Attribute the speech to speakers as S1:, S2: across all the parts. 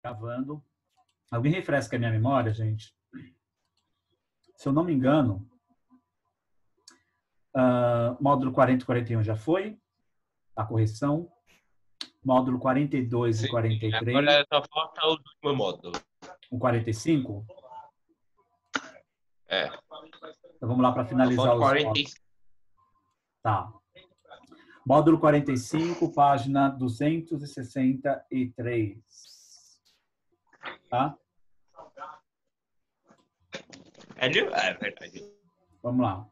S1: Gravando. Alguém refresca a minha memória, gente? Se eu não me engano, módulo 40 e 41 já foi? A correção. Módulo 42 e 43.
S2: Agora só falta o último módulo.
S1: O 45?
S2: É.
S1: Então vamos lá para finalizar os
S2: 45.
S1: Tá. Módulo 45, página 263. Tá?
S2: É verdade.
S1: Vamos lá.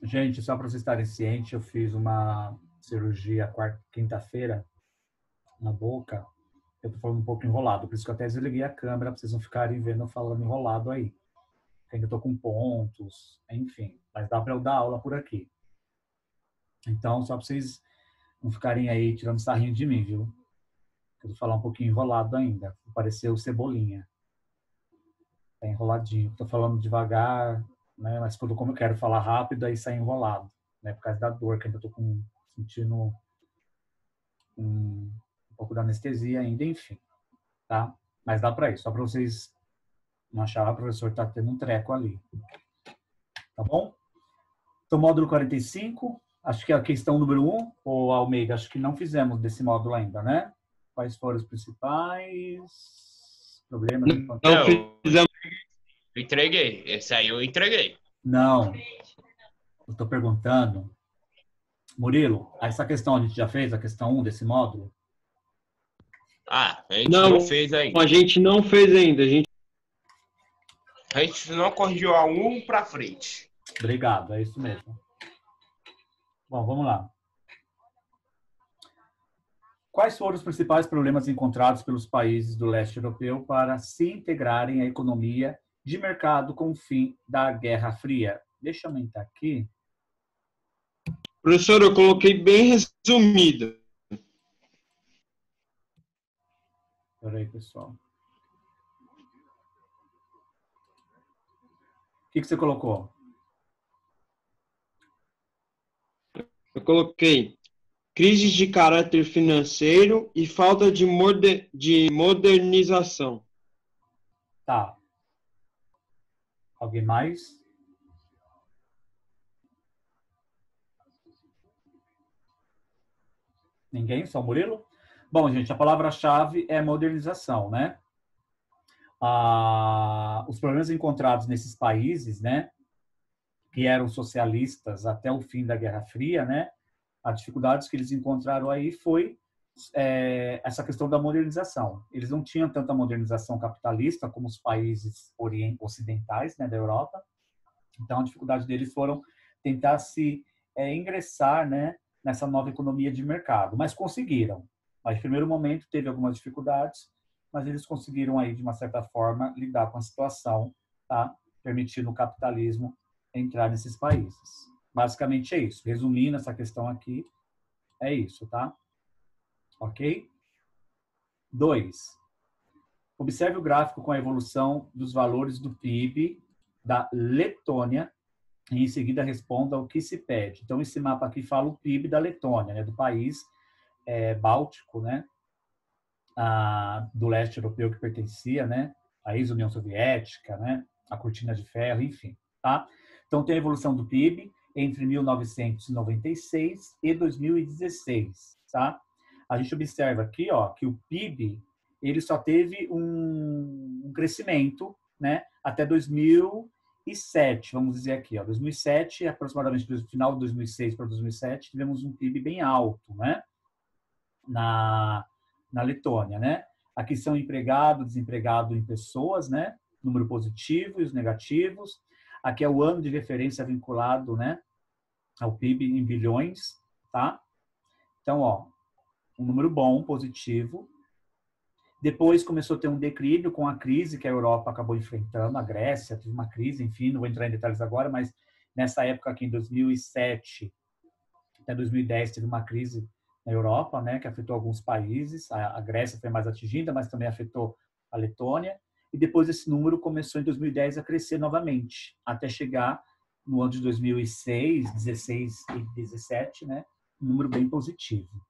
S1: Gente, só para vocês estarem cientes, eu fiz uma cirurgia quinta-feira na boca. Eu tô falando um pouco enrolado, por isso que eu até desliguei a câmera, para vocês não ficarem vendo eu falando enrolado aí. Ainda tô com pontos, enfim. Mas dá para eu dar aula por aqui. Então, só para vocês não ficarem aí tirando sarrinho de mim, viu? Eu vou falar um pouquinho enrolado ainda. Pareceu cebolinha. Tá enroladinho. Tô falando devagar, né? Mas quando como eu quero falar rápido, aí sai enrolado, né? Por causa da dor, que ainda tô sentindo um pouco da anestesia ainda, enfim. Tá? Mas dá para isso. Só para vocês não acharem que o professor tá tendo um treco ali. Tá bom? Então, módulo 45, acho que é a questão número 1, ou Almeida, acho que não fizemos desse módulo ainda, né? Quais foram os principais problemas?
S2: Não fizemos. Eu entreguei. Esse aí eu entreguei.
S1: Não. Eu estou perguntando. Murilo, essa questão a gente já fez, a questão 1 desse módulo?
S2: A gente não fez ainda.
S3: A gente não fez ainda.
S2: A gente não corrigiu a 1 para frente.
S1: Obrigado, é isso mesmo. Bom, vamos lá. Quais foram os principais problemas encontrados pelos países do leste europeu para se integrarem à economia de mercado com o fim da Guerra Fria? Deixa eu aumentar aqui.
S3: Professor, eu coloquei bem resumido.
S1: Espera aí, pessoal. O que você colocou?
S3: Eu coloquei crise de caráter financeiro e falta de modernização.
S1: Tá. Alguém mais? Ninguém? Só o Murilo? Bom, gente, a palavra-chave é modernização, né? Os problemas encontrados nesses países, né, que eram socialistas até o fim da Guerra Fria, né, as dificuldades que eles encontraram aí foi essa questão da modernização. Eles não tinham tanta modernização capitalista como os países ocidentais, né, da Europa. Então, a dificuldade deles foram tentar se ingressar, né, nessa nova economia de mercado, mas conseguiram. Mas, no primeiro momento, teve algumas dificuldades, mas eles conseguiram aí, de uma certa forma, lidar com a situação, tá? Permitindo o capitalismo entrar nesses países. Basicamente é isso. Resumindo essa questão aqui, é isso, tá? Ok? 2. Observe o gráfico com a evolução dos valores do PIB da Letônia e em seguida responda o que se pede. Então, esse mapa aqui fala o PIB da Letônia, né? Do país báltico, né? Do leste europeu que pertencia, né? A ex-União Soviética, né? A cortina de ferro, enfim, tá? Então, tem a evolução do PIB entre 1996 e 2016, tá? A gente observa aqui, ó, que o PIB ele só teve um crescimento, né? Até 2007, vamos dizer aqui, ó, 2007, aproximadamente do final de 2006 para 2007, tivemos um PIB bem alto, né? Na Letônia, né? Aqui são empregado, desempregado em pessoas, né? Número positivo e os negativos. Aqui é o ano de referência vinculado, né? Ao PIB em bilhões, tá? Então, ó, um número bom, positivo. Depois começou a ter um declínio com a crise que a Europa acabou enfrentando, a Grécia teve uma crise, enfim, não vou entrar em detalhes agora, mas nessa época aqui, em 2007 até 2010, teve uma crise na Europa, né, que afetou alguns países. A Grécia foi mais atingida, mas também afetou a Letônia. E depois esse número começou em 2010 a crescer novamente, até chegar no ano de 2006, 16 e 17, né, um número bem positivo.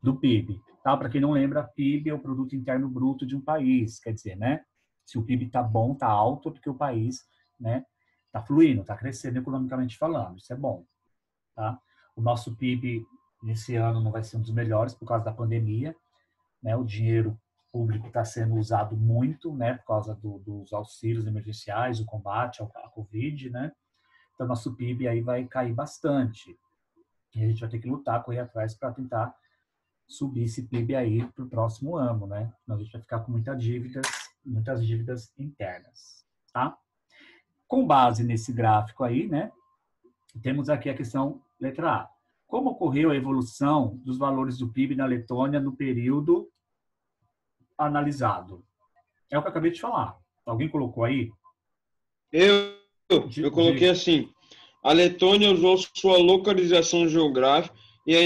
S1: do PIB. Tá? Para quem não lembra, PIB é o Produto Interno Bruto de um país. Quer dizer, né? Se o PIB está bom, está alto, é porque o país, né, está fluindo, está crescendo economicamente falando. Isso é bom. Tá? O nosso PIB nesse ano não vai ser um dos melhores por causa da pandemia. Né? O dinheiro público está sendo usado muito, né, por causa dos auxílios emergenciais, o combate à Covid, né? Então, nosso PIB aí vai cair bastante. E a gente vai ter que lutar, correr atrás para tentar subir esse PIB aí para o próximo ano, né? Senão a gente vai ficar com muitas dívidas internas, tá? Com base nesse gráfico aí, né? Temos aqui a questão letra A. Como ocorreu a evolução dos valores do PIB na Letônia no período analisado? É o que eu acabei de falar. Alguém colocou aí?
S3: Eu coloquei assim: a Letônia usou sua localização geográfica e a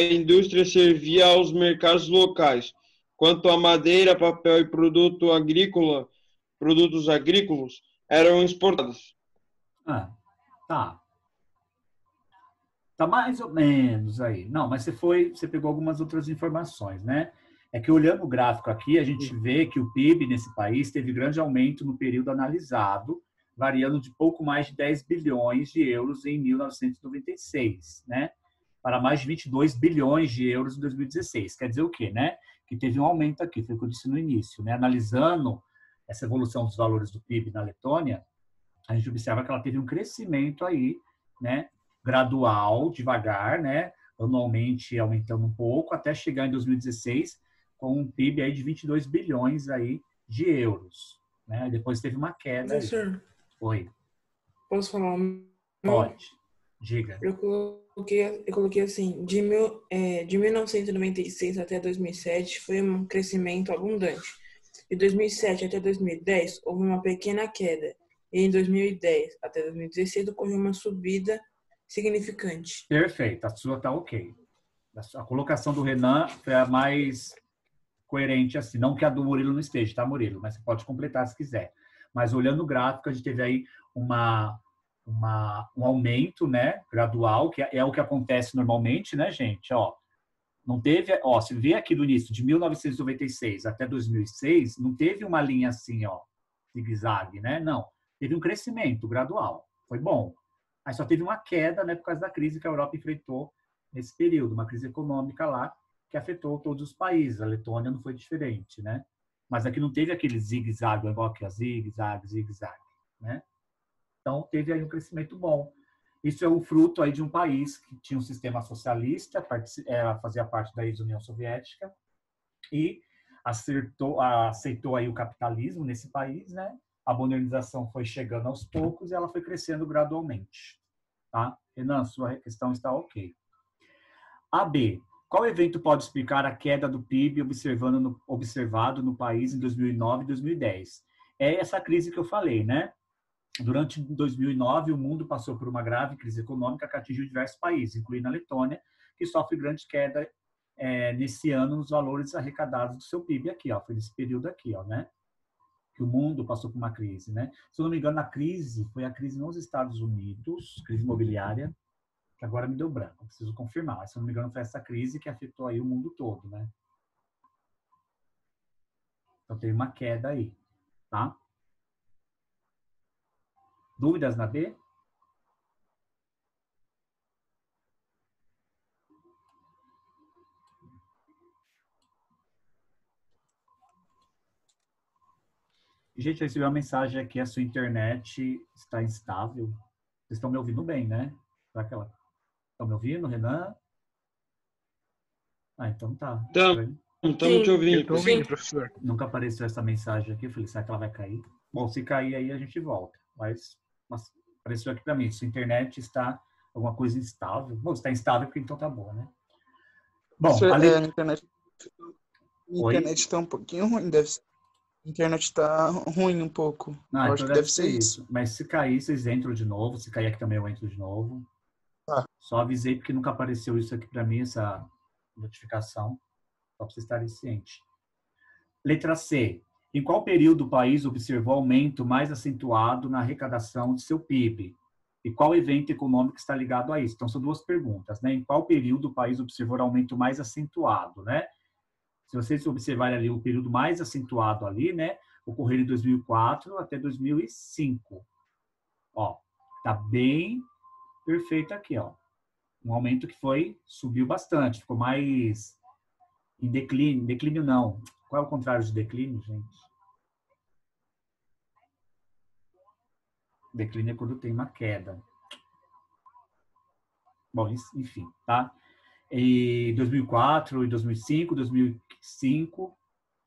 S3: indústria servia aos mercados locais. Quanto à madeira, papel e produtos agrícolas eram exportados.
S1: Ah, tá. Tá mais ou menos aí. Não, mas você pegou algumas outras informações, né? É que olhando o gráfico aqui, a gente vê que o PIB nesse país teve grande aumento no período analisado, variando de pouco mais de 10 bilhões de euros em 1996, né? Para mais de 22 bilhões de euros em 2016. Quer dizer o quê, né? Que teve um aumento aqui, foi o que eu disse no início, né? Analisando essa evolução dos valores do PIB na Letônia, a gente observa que ela teve um crescimento aí, né? Gradual, devagar, né? Anualmente aumentando um pouco, até chegar em 2016 com um PIB aí de 22 bilhões aí de euros, né? Depois teve uma queda aí.
S4: Professor,
S1: Oi,
S4: posso falar o meu?
S1: pode, diga.
S4: Eu coloquei assim, de 1996 até 2007 foi um crescimento abundante. De 2007 até 2010 houve uma pequena queda. E em 2010 até 2016 ocorreu uma subida significante.
S1: Perfeito, a sua tá ok. A colocação do Renan foi a mais coerente assim, não que a do Murilo não esteja, tá, Murilo? Mas você pode completar se quiser. Mas olhando o gráfico, a gente teve aí um aumento, né, gradual, que é o que acontece normalmente, né, gente? Ó, não teve, ó, se vê aqui do início de 1996 até 2006, não teve uma linha assim, ó, zigue-zague, né? Não, teve um crescimento gradual, foi bom. Aí só teve uma queda, né, por causa da crise que a Europa enfrentou nesse período, uma crise econômica lá que afetou todos os países. A Letônia não foi diferente, né? Mas aqui não teve aquele zigue-zague, igual aqui, ó, zigue-zague, zigue-zague, né? Então teve aí um crescimento bom. Isso é um fruto aí de um país que tinha um sistema socialista, fazia parte da ex-União Soviética e aceitou aí o capitalismo nesse país, né? A modernização foi chegando aos poucos e ela foi crescendo gradualmente, tá? Renan, sua questão está ok. AB. Qual evento pode explicar a queda do PIB observado no país em 2009 e 2010? É essa crise que eu falei, né? Durante 2009, o mundo passou por uma grave crise econômica que atingiu diversos países, incluindo a Letônia, que sofre grande queda nesse ano nos valores arrecadados do seu PIB aqui, ó, foi nesse período aqui, ó, né? Que o mundo passou por uma crise, né? Se eu não me engano, a crise foi a crise nos Estados Unidos, crise imobiliária, que agora me deu branco, preciso confirmar. Mas, se eu não me engano, foi essa crise que afetou aí o mundo todo, né? Então tem uma queda aí, tá? Dúvidas na B? Gente, eu recebi uma mensagem aqui, a sua internet está instável. Vocês estão me ouvindo bem, né? Será que ela... Estão me ouvindo, Renan? Ah, então tá.
S3: Estamos te ouvindo.
S2: Eu tô ouvindo, professor.
S1: Nunca apareceu essa mensagem aqui. Eu falei, será que ela vai cair? Bom, se cair aí, a gente volta. Mas apareceu aqui para mim. Sua internet está alguma coisa instável. Bom, está instável porque então tá boa, né? Bom,
S5: A internet está um pouquinho ruim, deve ser. A internet está ruim um pouco.
S1: Ah,
S5: Eu
S1: então
S5: acho que deve ser isso.
S1: Mas se cair, vocês entram de novo. Se cair aqui também, eu entro de novo.
S5: Tá.
S1: Só avisei porque nunca apareceu isso aqui para mim, essa notificação. Só para vocês estarem cientes. Letra C. Em qual período o país observou aumento mais acentuado na arrecadação de seu PIB? E qual evento econômico está ligado a isso? Então, são duas perguntas, né? Em qual período o país observou um aumento mais acentuado, né? Se vocês observarem ali o período mais acentuado ali, né? Ocorreu de 2004 até 2005. Ó, tá bem perfeito aqui, ó. Um aumento que subiu bastante, ficou mais em declínio. Declínio não. Qual é o contrário de declínio, gente? Declínio é quando tem uma queda. Bom, enfim, tá? Em 2004, em 2005, 2005,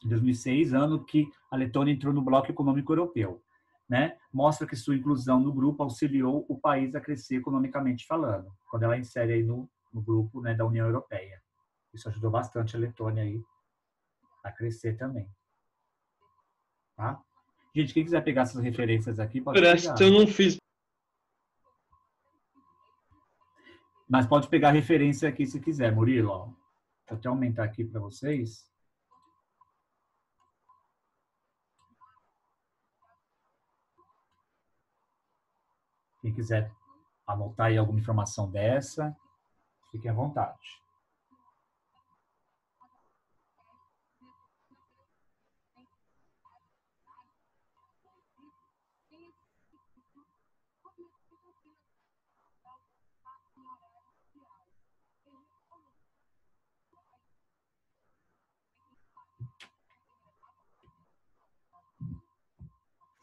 S1: 2006, ano que a Letônia entrou no Bloco Econômico Europeu, né? Mostra que sua inclusão no grupo auxiliou o país a crescer economicamente falando, quando ela insere aí no grupo, né, da União Europeia. Isso ajudou bastante a Letônia aí a crescer também, tá? Gente, quem quiser pegar essas referências aqui, pode
S3: Essa
S1: pegar.
S3: eu não fiz.
S1: Mas pode pegar a referência aqui se quiser, Murilo. Ó. Vou até aumentar aqui para vocês. Quem quiser anotar aí alguma informação dessa, fiquem à vontade.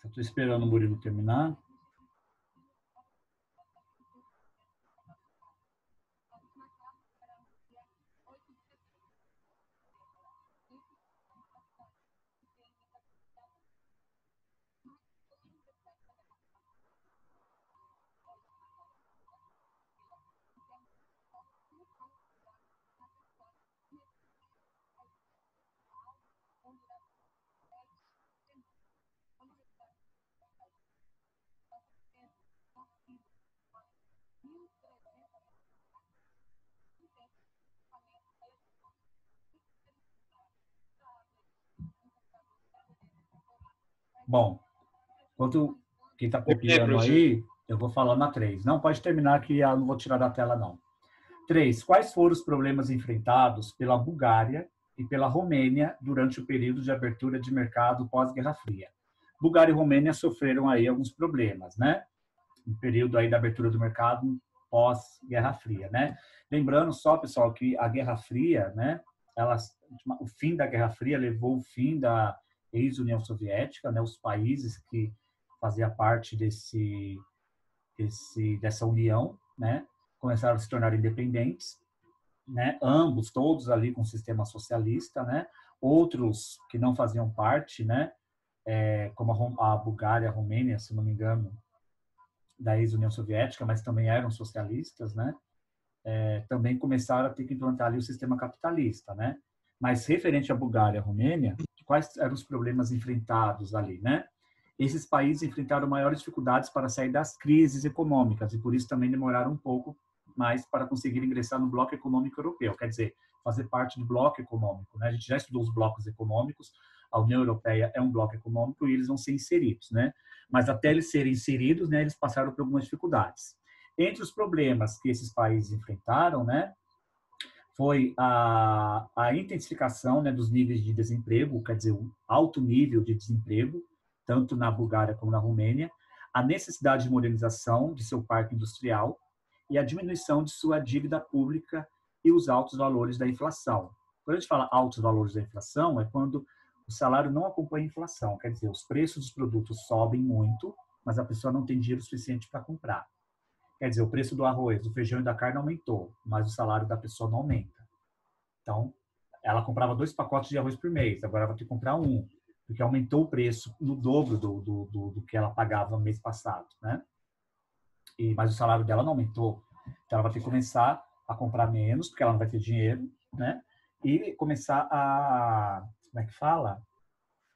S1: Estou esperando o Murilo terminar. Bom, enquanto quem está copiando aí, eu vou falando na 3. Não, pode terminar que eu não vou tirar da tela, não. 3. Quais foram os problemas enfrentados pela Bulgária e pela Romênia durante o período de abertura de mercado pós-Guerra Fria? Bulgária e Romênia sofreram aí alguns problemas, né? No período aí da abertura do mercado pós-Guerra Fria, né? Lembrando só, pessoal, que a Guerra Fria, né? O fim da Guerra Fria levou o fim da ex-União Soviética, né? Os países que faziam parte dessa união, né? Começaram a se tornar independentes, né? Ambos, todos ali com sistema socialista, né? Outros que não faziam parte, né? Como a Bulgária, a Romênia, se não me engano, da ex-União Soviética, mas também eram socialistas, né? Também começaram a ter que implantar ali o sistema capitalista, né? Mas referente à Bulgária e à Romênia, quais eram os problemas enfrentados ali, né? Esses países enfrentaram maiores dificuldades para sair das crises econômicas e por isso também demoraram um pouco mais para conseguir ingressar no bloco econômico europeu, quer dizer, fazer parte do bloco econômico, né? A gente já estudou os blocos econômicos, a União Europeia é um bloco econômico e eles vão ser inseridos, né? Mas até eles serem inseridos, né, eles passaram por algumas dificuldades. Entre os problemas que esses países enfrentaram, né, foi a intensificação, né, dos níveis de desemprego, quer dizer, um alto nível de desemprego, tanto na Bulgária como na Romênia, a necessidade de modernização de seu parque industrial e a diminuição de sua dívida pública e os altos valores da inflação. Quando a gente fala altos valores da inflação, é quando o salário não acompanha a inflação, quer dizer, os preços dos produtos sobem muito, mas a pessoa não tem dinheiro suficiente para comprar. Quer dizer, o preço do arroz, do feijão e da carne aumentou, mas o salário da pessoa não aumenta. Então, ela comprava 2 pacotes de arroz por mês, agora vai ter que comprar um, porque aumentou o preço no dobro do que ela pagava no mês passado, né? Mas o salário dela não aumentou. Então, ela vai ter que começar a comprar menos, porque ela não vai ter dinheiro, né? E começar a, como é que fala?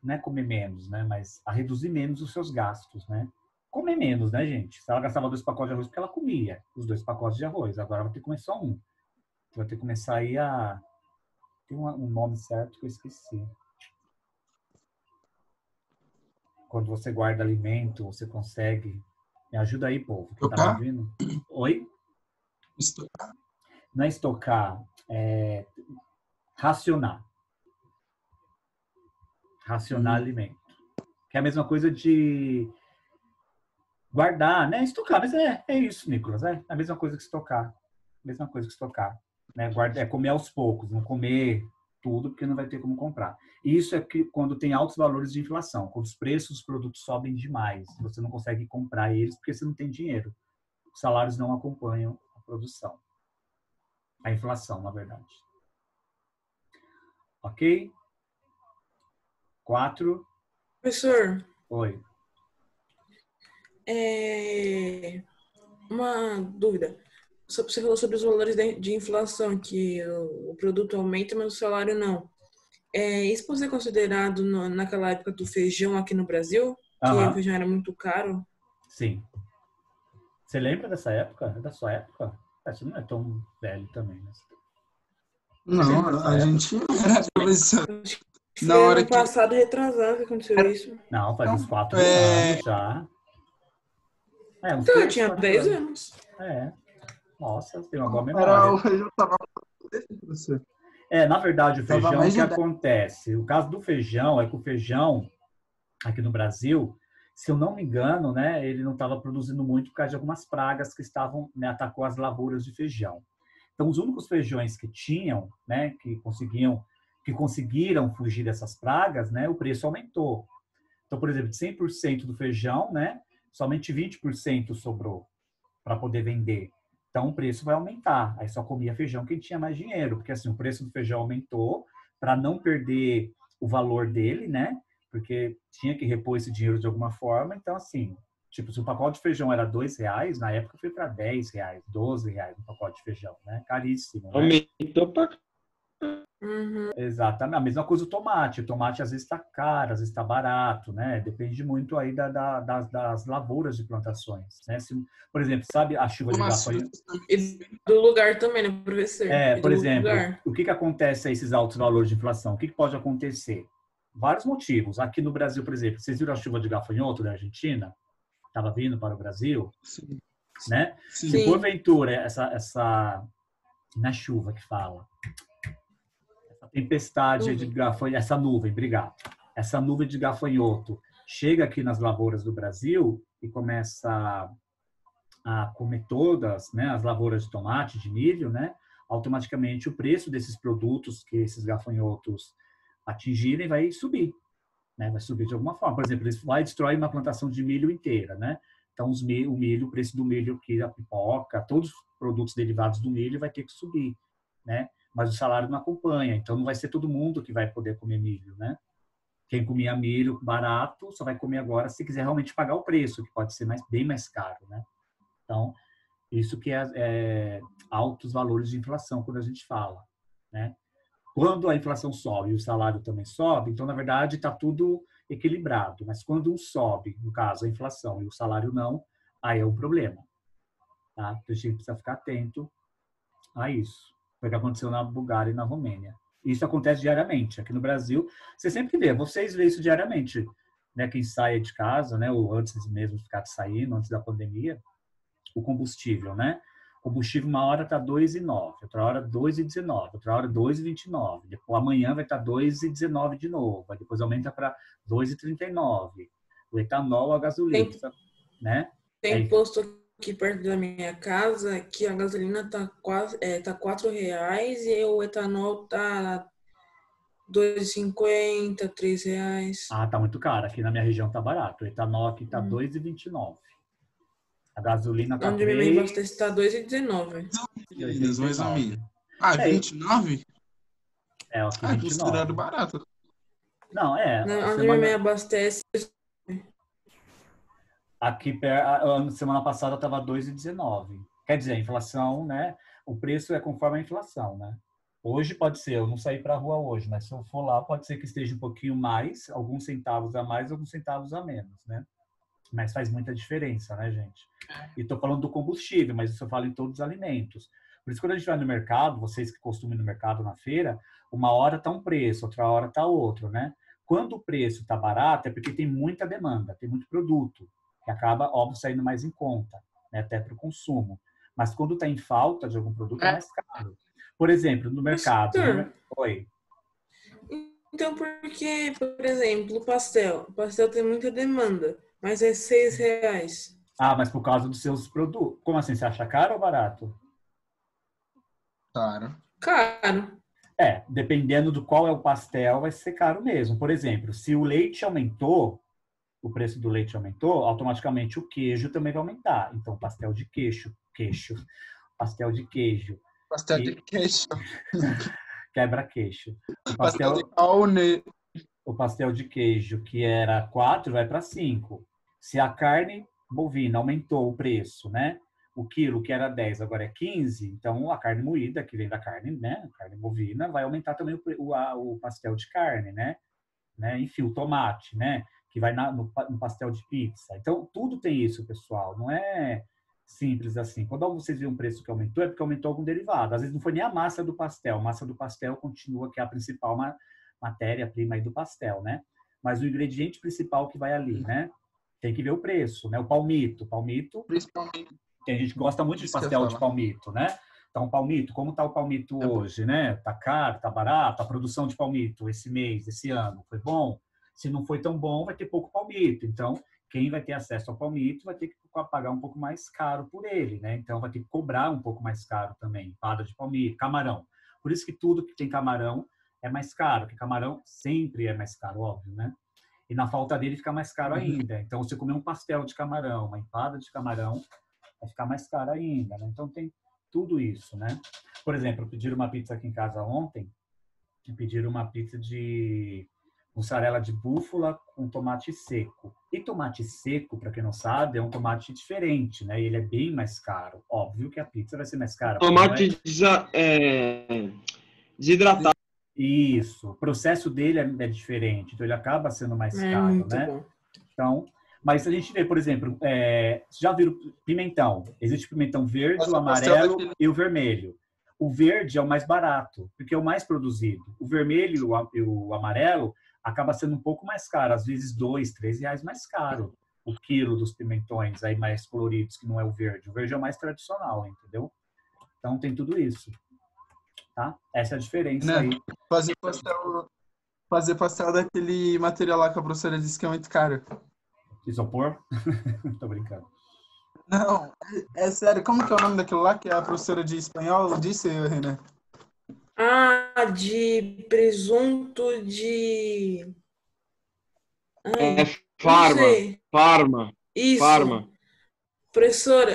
S1: Não é comer menos, né? Mas a reduzir menos os seus gastos, né? Comer menos, né, gente? Se ela gastava 2 pacotes de arroz, porque ela comia os 2 pacotes de arroz. Agora vai ter que comer só um. Vai ter que começar aí a... Tem um nome certo que eu esqueci. Quando você guarda alimento, você consegue Me ajuda aí, povo. Que tá me
S5: Estocar?
S1: ouvindo? Oi?
S5: Estocar.
S1: Não é estocar, é racionar. Racionar alimento. Que é a mesma coisa de guardar, né? Estocar, mas é isso, Nicolas. É a mesma coisa que estocar. Mesma coisa que estocar. Né? Guarda, é comer aos poucos, não comer tudo, porque não vai ter como comprar. E isso é que quando tem altos valores de inflação, quando os preços dos produtos sobem demais, você não consegue comprar eles porque você não tem dinheiro. Os salários não acompanham a produção. A inflação, na verdade. Ok? 4.
S4: Professor,
S1: Oi.
S4: uma dúvida. Você falou sobre os valores de inflação, que o produto aumenta, mas o salário não. Isso pode ser considerado naquela época do feijão aqui no Brasil? Que o
S1: Aham.
S4: feijão era muito caro?
S1: Sim. Você lembra dessa época? É da sua época? Você não é tão velho também, né?
S5: Não, a gente era professor.
S4: Acho que
S5: Na
S4: foi
S5: hora
S4: ano
S5: que.
S4: passado, retrasado, que aconteceu isso.
S1: Não, faz uns
S5: Não,
S1: 4 anos já. Uns
S4: Então, eu
S1: 3,
S4: tinha
S1: 4
S4: 10
S1: anos.
S4: anos.
S1: Nossa, tem uma boa
S5: era o
S1: memória.
S5: feijão tava professor.
S1: Na verdade, o
S5: Tava
S1: feijão, o
S5: mais
S1: que
S5: de 10.
S1: acontece? O caso do feijão é que o feijão, aqui no Brasil, se eu não me engano, né, ele não estava produzindo muito por causa de algumas pragas que estavam, né, atacou as lavouras de feijão. Então, os únicos feijões que tinham, né, que conseguiram fugir dessas pragas, né, o preço aumentou. Então, por exemplo, de 100% do feijão, né, somente 20% sobrou para poder vender. Então, o preço vai aumentar. Aí só comia feijão quem tinha mais dinheiro, porque assim, o preço do feijão aumentou para não perder o valor dele, né? Porque tinha que repor esse dinheiro de alguma forma. Então, assim, tipo, se o pacote de feijão era R$2, na época foi para R$10, R$12 um pacote de feijão, né? Caríssimo, né?
S3: Aumentou pra
S4: Uhum.
S1: Exatamente. A mesma coisa o tomate. O tomate às vezes está caro, às vezes está barato, né? Depende muito aí das lavouras de plantações, né? Por exemplo, sabe a chuva de
S5: Umas
S1: gafanhoto?
S5: frutas também.
S4: E do lugar também, né, professor? E
S1: Por
S4: do
S1: exemplo,
S4: lugar.
S1: o que acontece a esses altos valores de inflação? O que pode acontecer? Vários motivos. Aqui no Brasil, por exemplo, vocês viram a chuva de gafanhoto da Argentina? Estava vindo para o Brasil,
S5: Sim.
S1: né?
S5: Sim.
S1: Se
S4: Sim.
S1: porventura na chuva que fala, essa tempestade de gafanhoto, essa nuvem, obrigado. Essa nuvem de gafanhoto chega aqui nas lavouras do Brasil e começa a comer todas, né, as lavouras de tomate, de milho, né, automaticamente o preço desses produtos que esses gafanhotos atingirem vai subir, né, vai subir de alguma forma. Por exemplo, eles vai destruir uma plantação de milho inteira, né? Então, o preço do milho, que a pipoca, todos os produtos derivados do milho vai ter que subir, né? Mas o salário não acompanha, então não vai ser todo mundo que vai poder comer milho, né? Quem comia milho barato só vai comer agora se quiser realmente pagar o preço, que pode ser bem mais caro, né? Então, isso que é altos valores de inflação quando a gente fala, né? Quando a inflação sobe e o salário também sobe, então, na verdade, está tudo equilibrado. Mas quando um sobe, no caso, a inflação, e o salário não, aí é um problema. Tá? Então, a gente precisa ficar atento a isso. Foi o que aconteceu na Bulgária e na Romênia. Isso acontece diariamente. Aqui no Brasil, você sempre vê, vocês vê isso diariamente. Né? Quem sai de casa, né? Ou antes mesmo de ficar saindo, antes da pandemia, o combustível, né? O combustível uma hora está 2,09, outra hora 2,19, outra hora 2,29. Depois amanhã vai estar 2,19 de novo, aí depois aumenta para 2,39. O etanol, a gasolina, né?
S4: Tem posto aqui perto da minha casa que a gasolina tá quase tá R$4 e o etanol tá R$2,50, R$3.
S1: Ah, tá muito caro. Aqui na minha região tá barato. O etanol aqui tá 2,29. A gasolina tá
S4: Onde minha mãe
S1: 3.
S4: abastece tá R$2,19.
S5: Mais ou menos. 29?
S1: Aqui 29.
S5: Considerado barato.
S1: Não,
S4: Onde minha mãe abastece.
S1: Aqui, semana passada, estava 2,19. Quer dizer, a inflação, né? O preço é conforme a inflação, né? Hoje pode ser, eu não saí para a rua hoje, mas se eu for lá, pode ser que esteja um pouquinho mais, alguns centavos a mais, alguns centavos a menos, né? Mas faz muita diferença, né, gente? E estou falando do combustível, mas isso eu falo em todos os alimentos. Por isso, quando a gente vai no mercado, vocês que costumam ir no mercado na feira, uma hora está um preço, outra hora está outro, né? Quando o preço está barato, é porque tem muita demanda, tem muito produto. que acaba, óbvio, saindo mais em conta, né? Até para o consumo. Mas quando está em falta de algum produto, é mais caro. Por exemplo, no mercado.
S4: Professor,
S1: Oi.
S4: então por que, por exemplo, o pastel? O pastel tem muita demanda, mas é R$ 6.
S1: Ah, mas por causa dos seus produtos. Como assim? Você acha caro ou barato?
S5: Claro.
S4: Caro.
S1: Dependendo do qual é o pastel, vai ser caro mesmo. Por exemplo, se o leite aumentou, o preço do leite aumentou, automaticamente o queijo também vai aumentar. Então, pastel de pastel de queijo,
S5: Pastel de
S1: e
S5: queijo.
S1: quebra-queixo.
S5: Pastel de carne.
S1: O pastel de queijo, que era 4, vai para 5. Se a carne bovina aumentou o preço, né? O quilo, que era 10, agora é 15, então a carne moída, que vem da carne, né? Carne bovina, vai aumentar também o pastel de carne, né? Enfim, o tomate, né? Que vai no pastel de pizza. Então, tudo tem isso, pessoal. Não é simples assim. Quando vocês veem um preço que aumentou, é porque aumentou algum derivado. Às vezes não foi nem a massa do pastel. A massa do pastel continua, que é a principal matéria-prima aí do pastel, né? Mas o ingrediente principal que vai ali, né? Tem que ver o preço, né? O palmito.
S5: Principalmente.
S1: Tem gente que gosta muito de
S5: Isso que eu ia
S1: pastel de
S5: falar.
S1: palmito, né? Então, palmito, como está o palmito hoje, né? Tá caro, tá barato? A produção de palmito esse mês, esse ano, foi bom? Se não foi tão bom, vai ter pouco palmito. Então, quem vai ter acesso ao palmito vai ter que pagar um pouco mais caro por ele, né? Então, vai ter que cobrar um pouco mais caro também. Empada de palmito, camarão. Por isso que tudo que tem camarão é mais caro, porque camarão sempre é mais caro, óbvio, né? E na falta dele fica mais caro ainda. Então, você comer um pastel de camarão, uma empada de camarão, vai ficar mais caro ainda, né? Então, tem tudo isso, né? Por exemplo, pediram uma pizza aqui em casa ontem, e pediram uma pizza de mussarela de búfala com tomate seco. E tomate seco, para quem não sabe, é um tomate diferente, né? E ele é bem mais caro. Óbvio que a pizza vai ser mais cara.
S3: Tomate desidratado.
S1: Isso. O processo dele é diferente, então ele acaba sendo mais
S4: É
S1: caro,
S4: muito
S1: né?
S4: bom.
S1: Então, mas a gente vê, por exemplo, já viram pimentão? Existe o pimentão verde,
S5: Mas
S1: o
S5: o pastel
S1: amarelo
S5: daquele-
S1: e o vermelho. O verde é o mais barato, porque é o mais produzido. O vermelho e o amarelo acaba sendo um pouco mais caro, às vezes R$ 2, R$ 3 mais caro o quilo dos pimentões aí mais coloridos, que não é o verde. O verde é o mais tradicional, entendeu? Então tem tudo isso, tá? Essa é a diferença
S5: Né?
S1: aí.
S5: Fazer pastel daquele material lá que a professora disse que é muito caro.
S1: Isopor? Tô brincando.
S5: Não, é sério. Como que é o nome daquilo lá que a professora de espanhol disse, Renan?
S4: De presunto de...
S3: É
S4: Ai, eu não
S3: Farma.
S4: sei. Isso. Professor,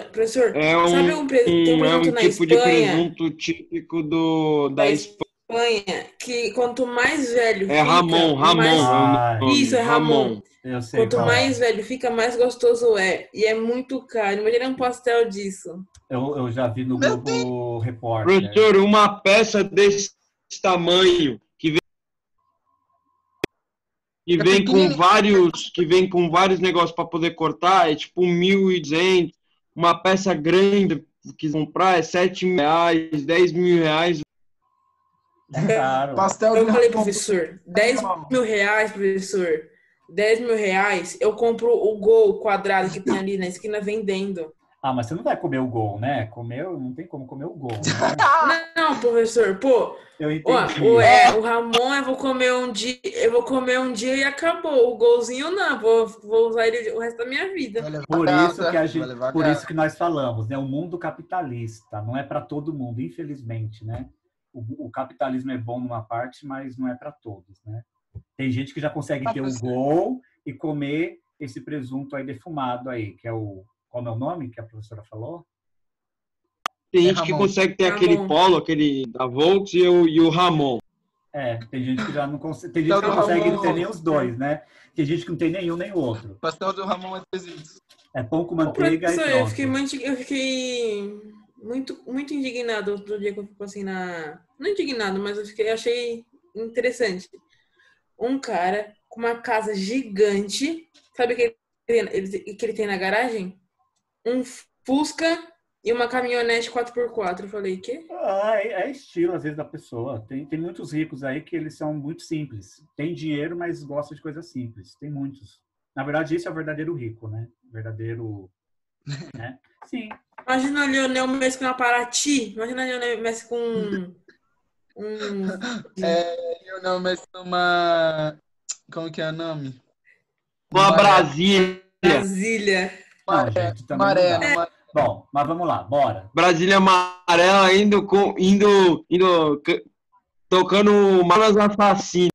S3: É
S4: sabe tem um presunto
S3: um
S4: na
S3: tipo de
S4: Espanha?
S3: presunto típico
S4: Da
S3: da Espanha.
S4: Espanha, que quanto mais velho
S3: É
S4: fica, mais...
S3: Ramon é o
S1: Ah,
S4: Isso,
S3: nome.
S4: é Ramon.
S1: eu sei
S4: Quanto
S1: qual é.
S4: mais velho fica, mais gostoso é. E é muito caro. Imagina um pastel disso.
S1: Eu já vi no
S5: Meu
S1: Globo Repórter.
S3: Professor, uma peça desse tamanho
S5: É pequenininho.
S3: que vem com vários negócios para poder cortar, é tipo 1.200. Uma peça grande que comprar é R$ 7.000, R$ 10.000.
S1: Caro.
S5: Pastel de
S4: Eu falei,
S5: Ramon.
S4: professor, R$ 10.000, professor. R$ 10.000, eu compro o Gol quadrado que tem ali na esquina vendendo.
S1: Ah, mas você não vai comer o Gol, né? Não tem como comer o Gol, né?
S4: Não, professor, pô.
S1: Eu
S4: Ó,
S1: entendi.
S4: o Ramon eu vou comer um dia e acabou. O golzinho não, vou usar ele o resto da minha vida.
S5: Vai levar
S1: Por
S5: a
S1: isso que
S5: casa, vai levar a
S1: por
S5: casa.
S1: isso que nós falamos, né? O mundo capitalista não é para todo mundo, infelizmente, né? O capitalismo é bom numa parte, mas não é para todos, né? Tem gente que já consegue ter o Gol e comer esse presunto aí defumado aí, que é o... Qual é o nome que a professora falou?
S3: Tem gente que
S5: Ramon.
S3: consegue ter
S4: Ramon.
S3: aquele Polo, aquele da Volks e o Ramon.
S1: Tem gente que já não consegue. Tem gente que
S5: Pastel
S1: não
S5: do
S1: consegue
S5: Ramon.
S1: ter nem os dois, né? Tem gente que não tem nenhum nem o outro.
S5: Pastel do Ramon é 300.
S1: É pão com
S4: Ô,
S1: manteiga e
S4: professor,
S1: pronto.
S4: eu fiquei muito indignado outro dia que eu fico assim Não indignado, mas achei interessante. Um cara com uma casa gigante, sabe o que ele tem na garagem? Um Fusca e uma caminhonete 4x4. Eu falei, quê?
S1: É estilo, às vezes, da pessoa. Tem muitos ricos aí que eles são muito simples. Tem dinheiro, mas gostam de coisas simples. Tem muitos. Na verdade, esse é o verdadeiro rico, né? Verdadeiro, né? Sim.
S4: Imagina o Lionel Messi com uma Paraty. Imagina o Lionel Messi com um...
S5: Lionel Messi numa... Como que é o nome?
S3: Uma Brasília.
S4: Brasília.
S1: Não, gente, também não
S5: Maré,
S1: dá.
S5: numa...
S1: Bom, mas vamos lá, bora.
S3: Brasília amarela tocando Malas Assassinas.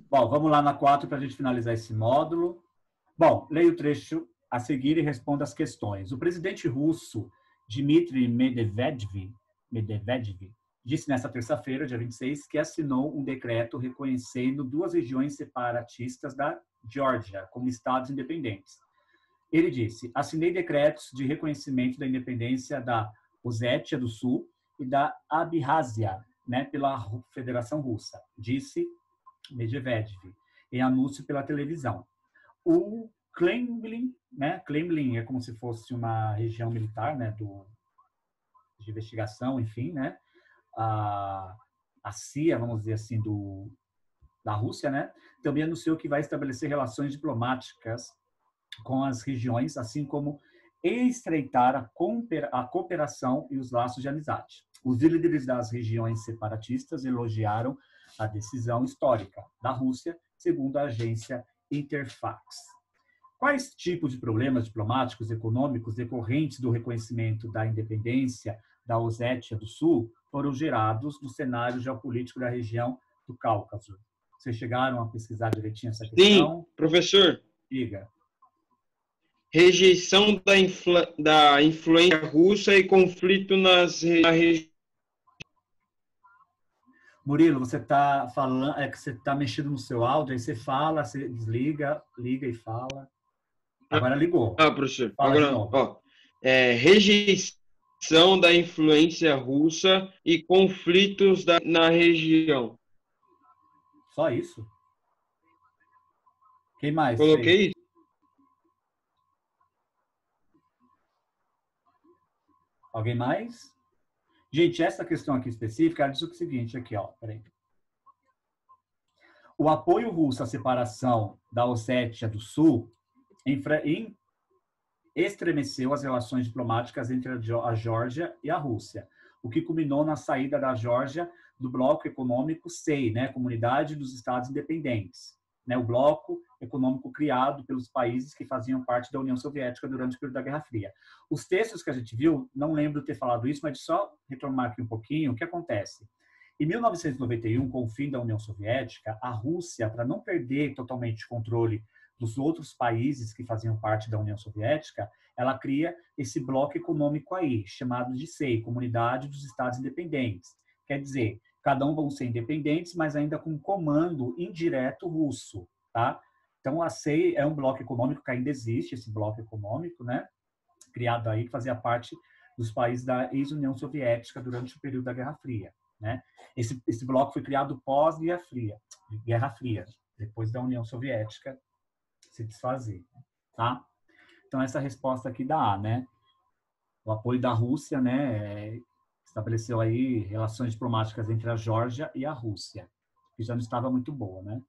S1: Bom, vamos lá na 4 para a gente finalizar esse módulo. Bom, leia o trecho a seguir e responda as questões. O presidente russo Dmitry Medvedev disse nesta terça-feira, dia 26, que assinou um decreto reconhecendo 2 regiões separatistas da Geórgia como estados independentes. Ele disse: assinei decretos de reconhecimento da independência da Ossétia do Sul e da Abkhazia, né, pela Federação Russa, disse Medvedev, em anúncio pela televisão. O Kremlin, né, Kremlin é como se fosse uma região militar, né, de investigação, enfim, né, a CIA, vamos dizer assim, da Rússia, né, também anunciou que vai estabelecer relações diplomáticas com as regiões, assim como estreitar a cooperação e os laços de amizade. Os líderes das regiões separatistas elogiaram a decisão histórica da Rússia, segundo a agência Interfax. Quais tipos de problemas diplomáticos e econômicos decorrentes do reconhecimento da independência da Ossétia do Sul foram gerados no cenário geopolítico da região do Cáucaso? Vocês chegaram a pesquisar direitinho essa questão?
S3: Sim, professor.
S1: Diga.
S3: Rejeição da influência russa e conflito na região.
S1: Murilo, você está falando, que você está mexendo no seu áudio, aí você fala, você desliga, liga e fala. Agora ligou.
S3: Professor.
S1: Fala
S3: Agora,
S1: de novo.
S3: Rejeição da influência russa e conflitos na região.
S1: Só isso? Quem mais?
S3: Coloquei isso.
S1: Alguém mais? Gente, essa questão aqui específica, ela diz o seguinte aqui, ó. Peraí. O apoio russo à separação da Ossétia do Sul estremeceu as relações diplomáticas entre a Geórgia e a Rússia, o que culminou na saída da Geórgia do bloco econômico SEI, né, Comunidade dos Estados Independentes, né, o bloco econômico criado pelos países que faziam parte da União Soviética durante o período da Guerra Fria. Os textos que a gente viu, não lembro de ter falado isso, mas só retomar aqui um pouquinho, o que acontece? Em 1991, com o fim da União Soviética, a Rússia, para não perder totalmente o controle dos outros países que faziam parte da União Soviética, ela cria esse bloco econômico aí, chamado de SEI, Comunidade dos Estados Independentes. Quer dizer, cada um vão ser independentes, mas ainda com comando indireto russo, tá? Então, a SEI é um bloco econômico que ainda existe, esse bloco econômico, né? Criado aí, que fazia parte dos países da ex-União Soviética durante o período da Guerra Fria, né? Esse bloco foi criado pós-Guerra Fria, depois da União Soviética se desfazer, tá? Então, essa resposta aqui da A, né? O apoio da Rússia, né, estabeleceu aí relações diplomáticas entre a Geórgia e a Rússia, que já não estava muito boa, né?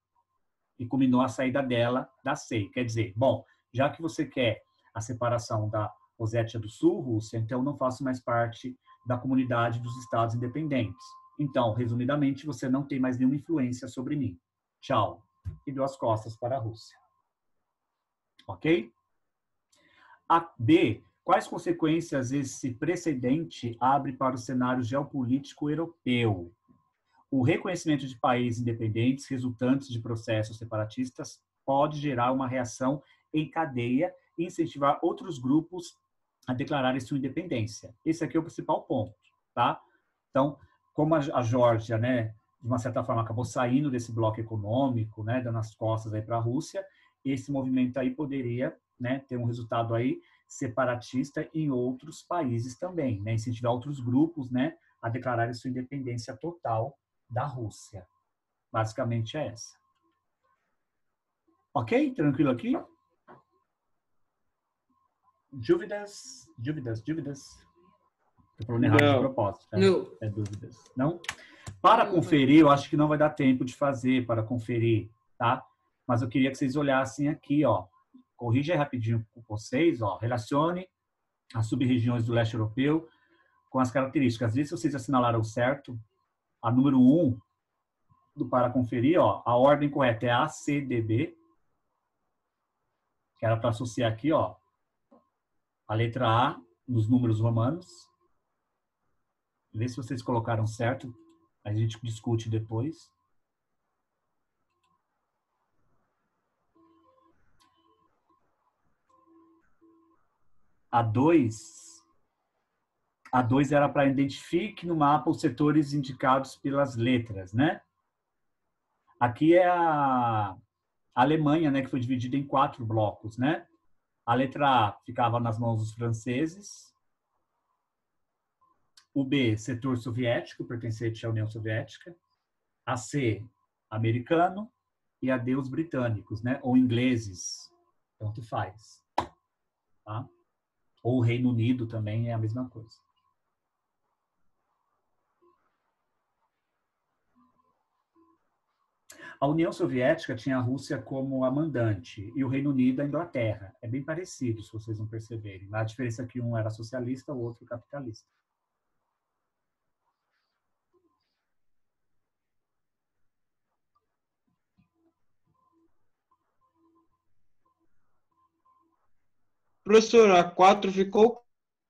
S1: E culminou a saída dela da SEI. Quer dizer, bom, já que você quer a separação da Ossétia do Sul, Rússia, então não faço mais parte da comunidade dos Estados Independentes. Então, resumidamente, você não tem mais nenhuma influência sobre mim. Tchau. E deu as costas para a Rússia. Ok? A B. Quais consequências esse precedente abre para o cenário geopolítico europeu? O reconhecimento de países independentes resultantes de processos separatistas pode gerar uma reação em cadeia e incentivar outros grupos a declararem sua independência. Esse aqui é o principal ponto, tá? Então, como a Geórgia, né, de uma certa forma, acabou saindo desse bloco econômico, né, dando as costas aí para a Rússia, esse movimento aí poderia, né, ter um resultado aí separatista em outros países também, né, incentivar outros grupos, né, a declararem sua independência total da Rússia. Basicamente é essa. Ok? Tranquilo aqui? Dúvidas? Estou falando errado de propósito. Tá?
S4: Não.
S1: É dúvidas. Não? Para conferir, eu acho que não vai dar tempo de fazer para conferir, tá? mas eu queria que vocês olhassem aqui, ó. Corrija aí rapidinho com vocês, ó. Relacione as sub-regiões do leste europeu com as características. Vê se vocês assinalaram certo. A número 1 para conferir, ó, a ordem correta é ACDB, que era para associar aqui, ó, a letra A nos números romanos. Vê se vocês colocaram certo. A gente discute depois. A 2 era para identifique no mapa os setores indicados pelas letras, né? Aqui é a Alemanha, né, que foi dividida em 4 blocos, né? A letra A ficava nas mãos dos franceses. O B, setor soviético, pertencente à União Soviética. A C, americano. E a D, os britânicos, né? Ou ingleses, tanto faz. Tá? Ou o Reino Unido também é a mesma coisa. A União Soviética tinha a Rússia como a mandante e o Reino Unido a Inglaterra. É bem parecido, se vocês não perceberem. A diferença é que um era socialista, o outro capitalista.
S3: Professor, a 4 ficou o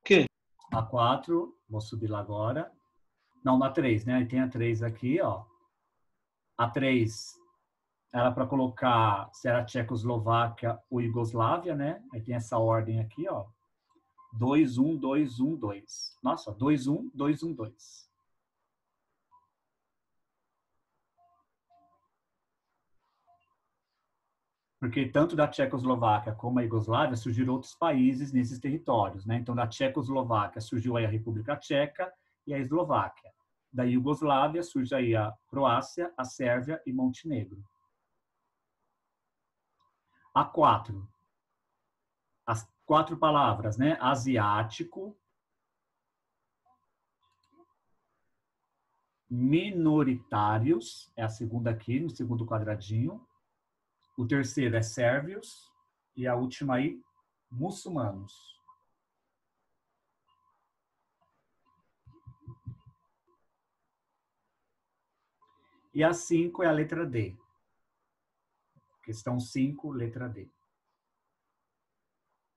S3: quê?
S1: A 4, vou subir lá agora. Não, na 3, né? Aí tem a 3 aqui, ó. A 3 era para colocar se era Tchecoslováquia ou Iugoslávia, né? Aí tem essa ordem aqui, ó. 2, 1, 2, 1, 2. Nossa, 2, 1, 2, 1, 2. Porque tanto da Tchecoslováquia como a Iugoslávia surgiram outros países nesses territórios, né? Então, da Tchecoslováquia surgiu aí a República Tcheca e a Eslováquia. Da Iugoslávia surge aí a Croácia, a Sérvia e Montenegro. A 4. As 4 palavras, né? Asiático, minoritários, é a segunda aqui, no segundo quadradinho. O terceiro é sérvios e a última aí, muçulmanos. E a 5 é a letra D. Questão 5, letra D.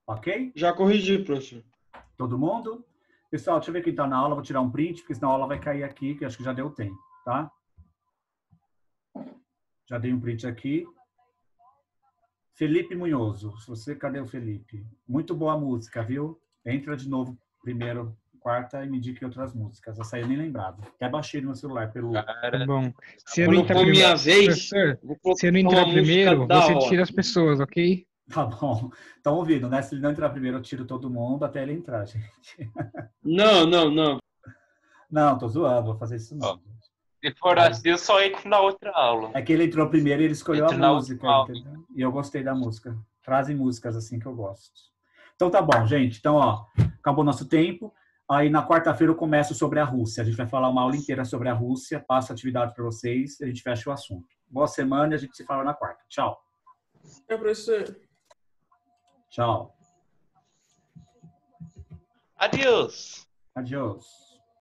S1: Ok?
S3: Já corrigi, professor.
S1: Todo mundo? Pessoal, deixa eu ver quem está na aula. Vou tirar um print, porque senão a aula vai cair aqui, que acho que já deu tempo, tá? Já dei um print aqui. Felipe Munhoso. Cadê o Felipe? Muito boa música, viu? Entra de novo primeiro, quarta, e me indique outras músicas. Essa aí eu nem lembrava. Até baixei no meu celular pelo...
S6: Tá bom. Se eu não
S3: Quando
S6: entrar
S3: for minha
S6: primeiro,
S3: vez,
S6: professor,
S3: vou colocar
S6: se eu não entrar
S3: uma música
S6: primeiro,
S3: da
S6: você
S3: hora.
S6: tira as pessoas, ok?
S1: Tá bom. Estão ouvindo, né? Se ele não entrar primeiro, eu tiro todo mundo até ele entrar, gente.
S3: Não, não, não.
S1: Não, tô zoando. Vou fazer isso não.
S2: Se for assim, eu só entro na outra aula.
S1: É que ele entrou primeiro e ele escolheu
S2: Entra
S1: a
S2: na
S1: música,
S2: última aula.
S1: entendeu? E eu gostei da música. Trazem músicas assim que eu gosto. Então tá bom, gente. Então, ó, acabou nosso tempo. Aí na quarta-feira eu começo sobre a Rússia. A gente vai falar uma aula inteira sobre a Rússia. Passo a atividade para vocês e a gente fecha o assunto. Boa semana e a gente se fala na quarta. Tchau.
S4: É, professor.
S1: Tchau.
S2: Adeus.
S1: Adiós.